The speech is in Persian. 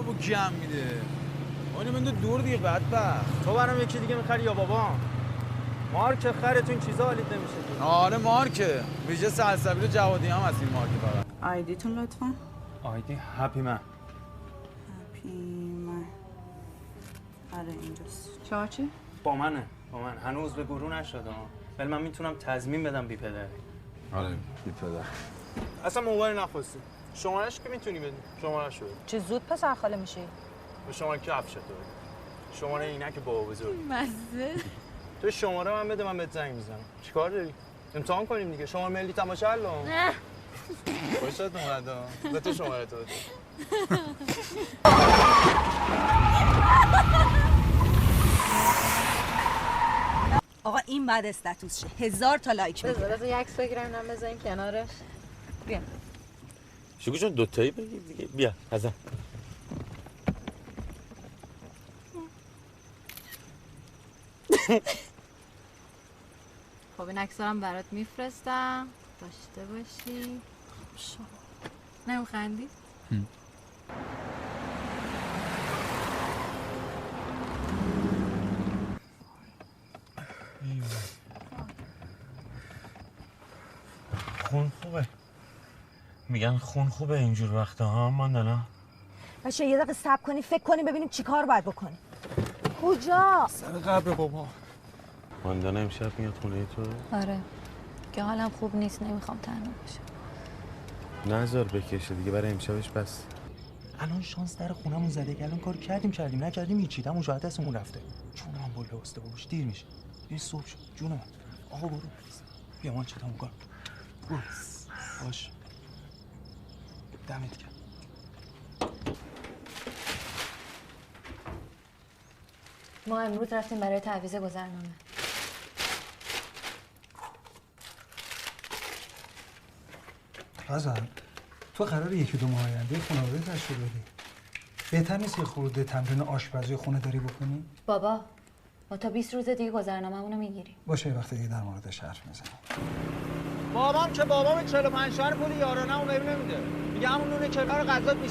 با گم میده. اونی من دور دیگه بدبخت. تو برام یکی دیگه میخری یا بابا؟ مارک خره تو این چیزا حالیت نمیشه دیگه. آره مارکه. ویژه سلسبیل جوادی هم از این مارک فقط. آیدیتون لطفا. آیدی هپی من. هپی من. آره اینجاست. شما چی؟ با من هنوز به گروه نشدم. ولی من میتونم تضمین بدم بی پدری. آره بی پدر. اصلا موبایل نخواستی. شمارهش که میتونی بدی. شمارهش رو. چه زود پسر خاله میشی؟ به شماره کفشت بده. شماره عینک بابا بزرگ. مزه. تو شماره من بده من بهت زنگ میزنم. چیکار داری؟ امتحان کنیم دیگه. شماره ملی تماشا الان. خوشت اومد ها. تو شماره تو بده. آقا این بعد استاتوس شه 1000 تا لایک بده. بذار یه عکس بگیرم اینم بذاریم کنارش. بیا. شگو جون دوتایی بگیر دیگه. بیا ازم. خب این عکس هم برات میفرستم داشته باشی. شما نمیخندی؟ خون خوبه. میگن خون خوبه اینجور وقتا ها ماندانا. بچه یه دقیقه صبر کنی فکر کنی ببینیم چی کار باید بکنیم. کجا؟ سر قبر بابا. ماندانا امشب میاد خونه تو؟ آره که حالم خوب نیست نمیخوام تنها باشم. نذار بکشه دیگه برای امشبش بس. الان شانس در خونمون زده که الان کار کردیم نکردیم هیچی تموم شده دستمون رفته. جون من بوله واسه باباش دیر میشه. این صبح شد جون من. آقا برو. بیا من چطور کار. باش. دمت گرم. ما امروز رفتیم برای تعویض گذرنامه. رضا تو قراره یکی دو ماه آینده خانواده تشکیل بدی. بهتر نیست یه خورده تمرین آشپزی خونه داری بکنی؟ بابا ما تا 20 روز دیگه گذرنامه‌مون رو میگیریم. باشه یه وقت دیگه در موردش حرف میزنیم. بابام که بابام 45 شهر پول یارانه اون بهم نمیده. میگه همون نون کنار غذا